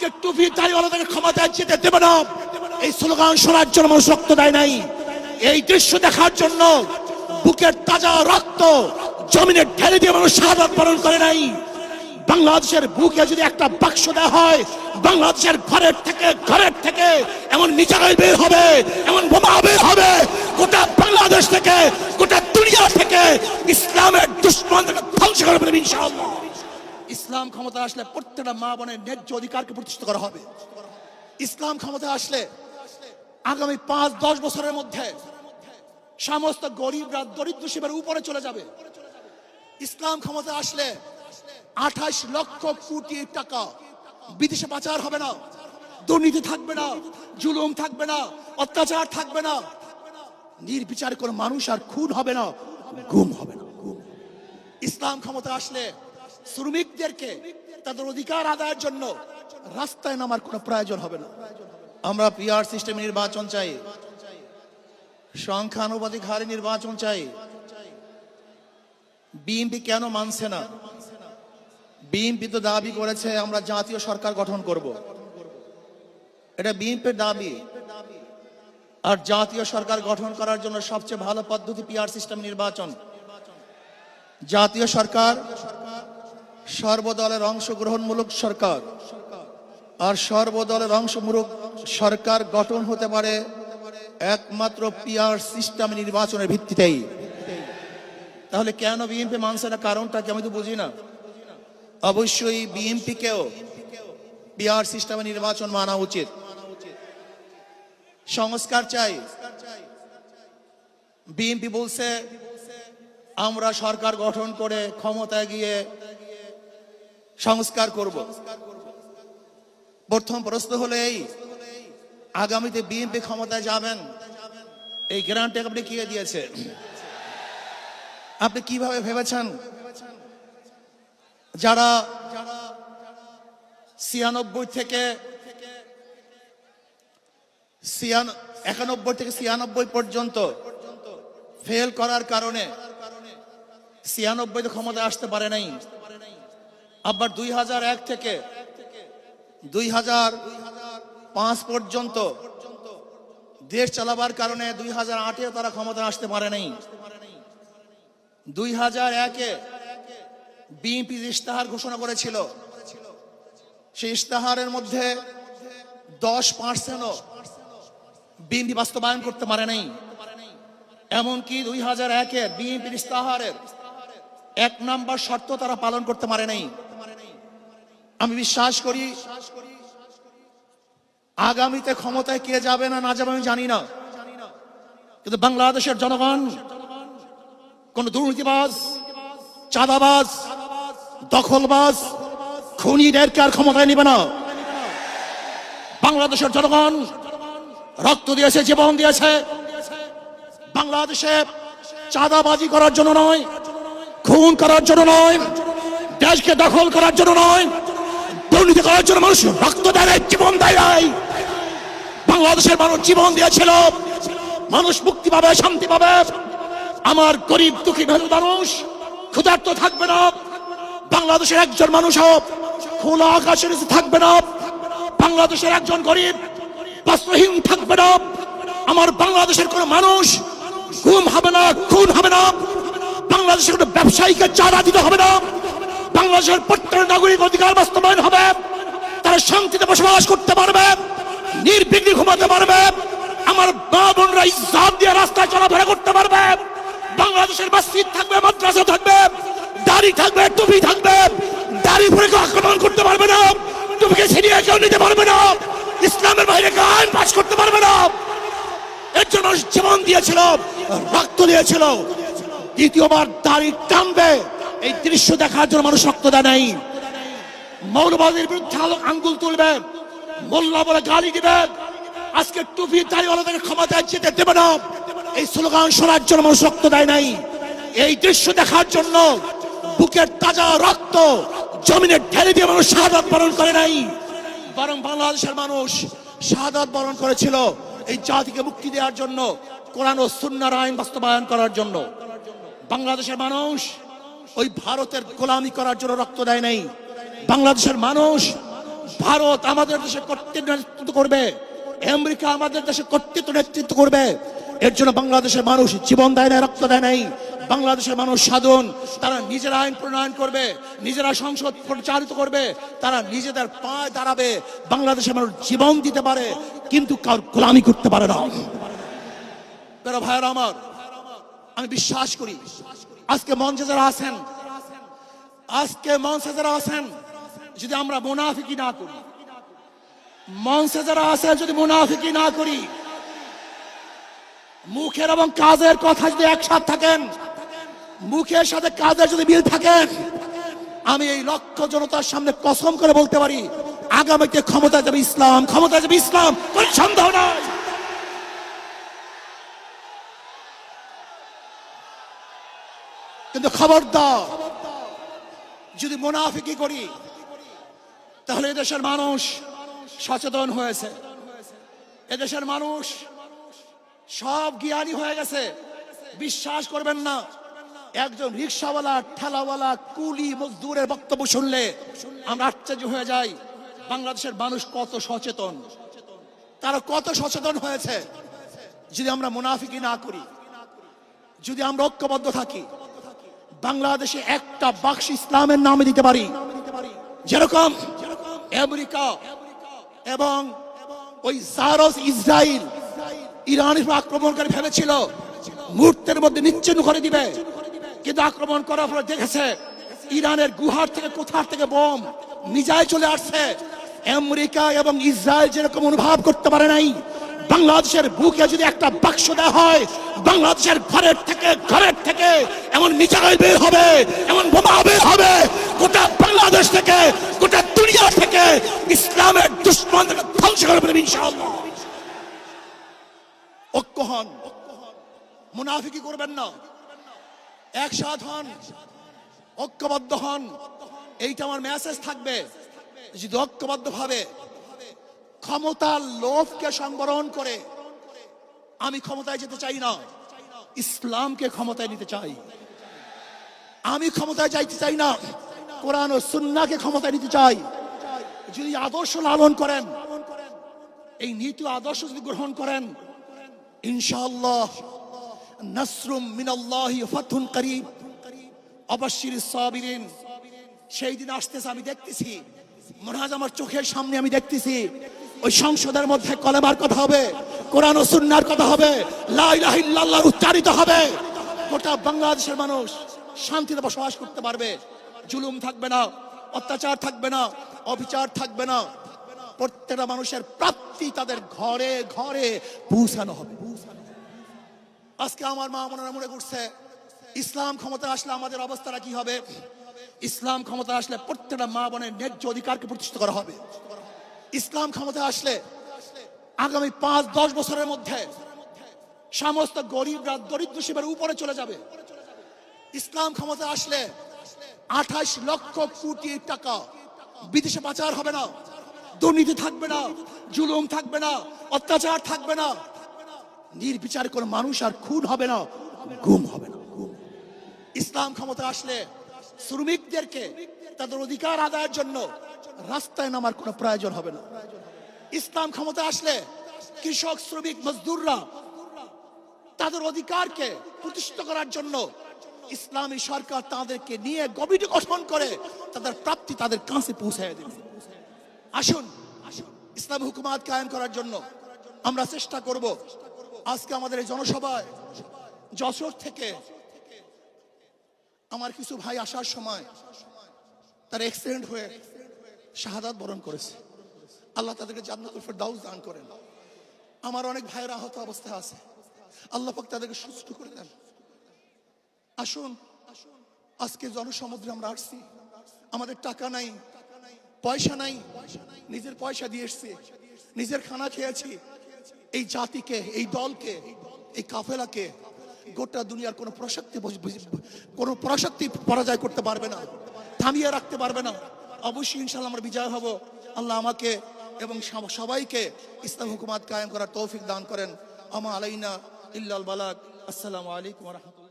আজকে টুপি দাড়িওয়ালাদের ক্ষমতায় যেতে দেবে না, এই স্লোগান শোনার জন্য মানুষ রক্ত দেয় নাই। এই দৃশ্য দেখার জন্য বুকের তাজা রক্ত জমিনে ঢেলে দিয়ে মানুষ শাহাদাত বরণ করে নাই। বাংলাদেশের বুকে যদি একটা বাক্স দেওয়া হয়, বাংলাদেশের ঘরের থেকে এমন মিসাইল বের হবে, এমন বোমা বের হবে, গোটা বাংলাদেশ থেকে, গোটা দুনিয়া থেকে ইসলামের দুশমনদের ধ্বংস করে ফেলবে ইনশাআল্লাহ। ইসলাম ক্ষমতা আসলে প্রত্যেকটা মা বোনের ন্যায্য অধিকারকে প্রতিষ্ঠিত করা হবে। ইসলাম ক্ষমতা আসলে আগামী 5-10 বছরের মধ্যে সমস্ত গরিবরা দরিদ্র সীমার উপরে চলে যাবে। ইসলাম ক্ষমতা আসলে 28 লক্ষ কোটি টাকা বিদেশে পাচার হবে না, দুর্নীতি থাকবে না, জুলুম থাকবে না, অত্যাচার থাকবে না, নির্বিচার কোনো মানুষ আর খুন হবে না, গুম হবে না। ইসলাম ক্ষমতা আসলে শ্রমিকদেরকে তাদের অধিকার আদায়ের জন্য রাস্তায় নামার কোনো প্রয়োজন হবে না। আমরা পিআর সিস্টেমে নির্বাচন চাই, সংখ্যানুপাতিক হারে নির্বাচন চাই। বিএনপি কেন মানছে না? বিএনপি তো দাবি করেছে আমরা জাতীয় সরকার গঠন করব, এটা বিএনপির দাবি। আর জাতীয় সরকার গঠন করার জন্য সবচেয়ে ভালো পদ্ধতি পিআর সিস্টেম নির্বাচন। জাতীয় সরকার সর্বদলের অংশগ্রহণমূলক সরকার, আর সর্বদলের অংশমূলক সরকার গঠন হতে পারে একমাত্র পিআর সিস্টেম নির্বাচনের ভিত্তিতেই। তাহলে কেন বিএনপি মানছে না? কারণটা কি আমি তো বুঝি না। অবশ্যই বিএনপিকেও পিআর সিস্টেমে নির্বাচন মানা উচিত। সংস্কার চাই। বিএনপি বলছে আমরা সরকার গঠন করে ক্ষমতায় গিয়ে সংস্কার করব। প্রথম প্রশ্ন হলো এই, আগামীতে বিএনপি ক্ষমতায় যাবেন, এই গ্যারান্টি আপনি কে দিয়েছে? আপনি কিভাবে ভেবেছেন যারা 91 থেকে 96 পর্যন্ত ফেল করার কারণে 96 ক্ষমতায় আসতে পারে নাই। আবার 2001 থেকে 2005 পর্যন্ত দেশ চালাবার কারণে 2008-এ তারা ক্ষমতায় আসতে পারে নাই। 2001-এ বিএনপি ইশতেহার ঘোষণা করেছিল, সেই ইশতেহারের মধ্যে 10%ও বিএনপি বাস্তবায়ন করতে পারে নাই। এমনকি 2001-এ বিএনপির ইশতেহারের 1 নম্বর শর্ত তারা পালন করতে পারে নাই। আমি বিশ্বাস করি আগামীতে ক্ষমতায় কে যাবে না যাবে আমি জানি না, কিন্তু বাংলাদেশের জনগণ কোন দুর্নীতিবাজ, চাঁদাবাজ, দখলবাজ, খুনিদেরকে আর ক্ষমতায় নিবে না। বাংলাদেশের জনগণ রক্ত দিয়েছে, জীবন দিয়েছে বাংলাদেশে চাঁদাবাজি করার জন্য নয়, খুন করার জন্য নয়, দেশকে দখল করার জন্য নয়, দুর্নীতি করার জন্য মানুষ রক্ত দেয়, জীবন দেয়। বাংলাদেশের মানুষ জীবন দিয়েছিল, মানুষ মুক্তি পাবে, শান্তি পাবে। আমার গরিব দুঃখী মেহনত মানুষ ক্ষুধার্ত থাকবে না, বাংলাদেশের একজন মানুষও খোলা আকাশের নিচে থাকবে না, বাংলাদেশের একজন গরিব বস্ত্রহীন থাকবে না, আমার বাংলাদেশের কোন মানুষ গুম হবে না, খুন হবে না, বাংলাদেশের কোন ব্যবসায়ীকে চাঁদা দিতে হবে না, বাংলাদেশের প্রত্যেক নাগরিক অধিকার বাস্তবায়ন হবে, তারা শান্তিতে বসবাস করতে পারবে, নির্বিঘ্নে ঘুমাতে পারবে, আমার মা বোনরা ইজ্জত দিয়ে রাস্তায় চলাফেরা করতে পারবে, বাংলাদেশের মসজিদ থাকবে, মাদ্রাসা থাকবে, দাড়ি থাকবে, টুপি থাকবে, দাড়ি পরে কেউ আক্রমণ করতে পারবে না, টুপিকে ছিনিয়ে কেউ নিতে পারবে না, ইসলামের বাইরে আইন পাস করতে পারবে না। এর জন্য জীবন দিয়েছিল, রক্ত দিয়েছিল। দ্বিতীয়বার দাড়ি টানবে, এই দৃশ্য দেখার জন্য মানুষ রক্ত দেয় নাই। মৌলবাদীর বিরুদ্ধে আঙ্গুল তুলবে, মোল্লা বলে গালি দিবে, আজকে টুপি দাড়িওয়ালাদের ক্ষমতায় যেতে দেবে না, এই স্লোগান শোনার জন্য মানুষ রক্ত দেয় নাই। এই দৃশ্য দেখার জন্য বুকের তাজা রক্ত জমিনে ঢেলে দিয়ে মানুষ শাহাদাত বরণ করে নাই, বরং বাংলাদেশের মানুষ শাহাদাত বরণ করেছিল এই জাতিকে মুক্তি দেওয়ার জন্য, কোরআন ও সুন্নাহর আইন বাস্তবায়ন করার জন্য। বাংলাদেশের মানুষ ওই ভারতের গোলামি করার জন্য রক্ত দেয় নাই। বাংলাদেশের মানুষ ভারত আমাদের দেশে কর্তৃত্ব নেতৃত্ব করবে, আমেরিকা আমাদের দেশে কর্তৃত্ব নেতৃত্ব করবে। এর জন্য বাংলাদেশের মানুষ জীবন দেয় না, রক্ত দেয় নাই। বাংলাদেশের মানুষ সাধন, তারা নিজেরা আইন প্রণয়ন করবে, নিজেরা সংসদ পরিচালিত করবে, তারা নিজেদের পায়ে দাঁড়াবে। বাংলাদেশের মানুষ জীবন দিতে পারে, কিন্তু কার গোলামি করতে পারে না। প্রিয় ভাইরা আমার, আমি বিশ্বাস করি আজকে মঞ্চে যারা আছেন, যদি আমরা মুনাফিকি না করি, মঞ্চে যারা আছেন যদি মুনাফিকি না করি, মুখের এবং কাজের কথা যদি একসাথে থাকেন, মুখের সাথে কাজের যদি মিল থাকেন, আমি এই লক্ষ জনতার সামনে কসম করে বলতে পারি আগামীতে ক্ষমতা যাবে ইসলাম, ক্ষমতা যাবে ইসলাম, কোনো সন্দেহ নাই। কিন্তু খবরদার যদি মুনাফিকি করি, তাহলে এদেশের মানুষ সচেতন হয়েছে, এদেশের মানুষ সব জ্ঞানী হয়ে গেছে। বিশ্বাস করবেন না, একজন রিকশাওয়ালা, ঠেলাওয়ালা, কুলি মজদুরের বক্তব্য শুনলে আমরা আশ্চর্য হয়ে যাই বাংলাদেশের মানুষ কত সচেতন, তারা কত সচেতন হয়েছে। যদি আমরা মুনাফিকি না করি, যদি আমরা ঐক্যবদ্ধ থাকি, বাংলাদেশে একটা বাক্স ইসলামের নামে দিতে পারি। যেরকম আমেরিকা এবং ওই সারস ইসরায়েল ইরানের উপর আক্রমণকারী ভেবেছিল মুহূর্তের মধ্যে নিশ্চিহ্ন করে দিবে, কিন্তু আক্রমণ করার পর দেখেছে ইরানের গুহার থেকে কোথা থেকে বোম মিজাইল চলে আসছে। আমেরিকা এবং ইসরায়েল যেরকম অনুভব করতে পারে নাই, বাংলাদেশের বুকে যদি একটা বাক্স দেওয়া হয়, বাংলাদেশের ঘরের থেকে এমন মিসাইল বের হবে, এমন বোমা বের হবে, গোটা বাংলাদেশ থেকে, গোটা দুনিয়া থেকে ইসলামের দুশমনদের ধ্বংস করে ফেলবে ইনশাআল্লাহ। ঐক্য হন, মুনাফিকি করবেন না, একসাথ হন, ঐক্যবদ্ধ হন। এইটা আমার মেসেজ থাকবে। যদি ঐক্যবদ্ধ ভাবে ক্ষমতার লোভকে সংবরণ করে আমি ক্ষমতায় যেতে চাই না, ইসলামকে ক্ষমতায় নিতে চাই। আমি ক্ষমতায় যাইতে চাই না, কোরআন ও সুন্নাহকে ক্ষমতায় নিতে চাই। যদি আদর্শ লালন করেন, এই নীতি আদর্শ যদি গ্রহণ করেন, ইনশাআল্লাহ নাসরুম মিনাল্লাহি ফাতহুন করিব ওয়াবাশশিরিস সাবিরিন। সেই দিন আসতেছে, আমি দেখতেছি, মনে হয় আমার চোখের সামনে আমি দেখতেছি ওই সংসদের মধ্যে কলেমার কথা হবে, কোরআন ও সুন্নাহর কথা হবে, লা ইলাহা ইল্লাল্লাহ উচ্চারিত হবে। গোটা বাংলাদেশের মানুষ শান্তিতে বসবাস করতে পারবে, জুলুম থাকবে না, অত্যাচার থাকবে না, অবিচার থাকবে না। প্রত্যেকটা মানুষের প্রাপ্তি তাদের ঘরে ঘরে পৌঁছানো হবে। আজকে আমার মা বোনেরা মনে করছে ইসলাম ক্ষমতা আসলে আমাদের অবস্থাটা কি হবে। ইসলাম ক্ষমতা আসলে প্রত্যেকটা মা বোনের ন্যায্য অধিকারকে প্রতিষ্ঠিত করা হবে। ইসলাম ক্ষমতা আসলে আগামী 5-10 বছরের মধ্যে সমস্ত গরিবরা দরিদ্র সীমার উপরে চলে যাবে। ইসলাম ক্ষমতা আসলে 28 লক্ষ কোটি টাকা বিদেশে পাচার হবে না, দুর্নীতি থাকবে না, জুলুম থাকবে না, অত্যাচার থাকবে না, নির্বিচারে কোনো মানুষ আর খুন হবে না, গুম হবে না। ইসলাম ক্ষমতা আসলে শ্রমিকদেরকে তাদের অধিকার আদায়ের জন্য রাস্তায় নামার কোনো প্রয়োজন হবে না। ইসলাম ক্ষমতা আসলে কৃষক, শ্রমিক, মজদুররা তাদের অধিকারকে প্রতিষ্ঠিত করার জন্য ইসলামী সরকার তাদেরকে নিয়ে কমিটি গঠন করে তাদের প্রাপ্তি তাদের কাছে পৌঁছায় দেবে। আসুন ইসলামী হুকুমাত কায়েম করার জন্য আমরা চেষ্টা করব। আজকে আমাদের এই জনসভায় যশোর থেকে আমার কিছু ভাই আসার সময় তার অ্যাক্সিডেন্ট হয়ে শাহাদাত বরণ করেছে। আল্লাহ তাদেরকে জান্নাতুল ফেরদাউস দান করেন। আমার অনেক ভাইয়েরা আহত অবস্থায় আছে, আল্লাহ পাক তাদেরকে সুস্থ করে দেন। আসুন আজকে জনসমুদ্রে আমরা আসছি, আমাদের টাকা নাই, পয়সা নাই, নিজের পয়সা দিয়ে এসছি, নিজের খানা খেয়েছি। এই জাতিকে, এই দলকে, এই কাফেলাকে গোটা দুনিয়ার কোনো পরাশক্তি পরাজয় করতে পারবে না, থামিয়ে রাখতে পারবে না। অবশ্যই ইনশাআল্লাহ আমরা বিজয় হব। আল্লাহ আমাকে এবং সবাইকে ইসলাম হুকুমাত কায়েম করার তৌফিক দান করেন। আমা আলাইনা ইল্লাল বালাগ। আসসালামু আলাইকুম ওয়া রাহমাতুল্লাহ।